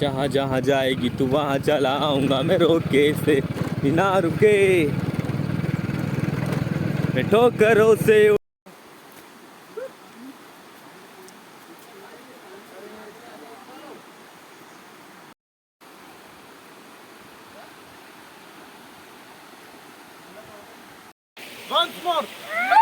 जहाँ जहाँ जाएगी तू वहाँ चला आऊँगा मैं रोके से बिना रुके मैं ठोकरों से। Once more.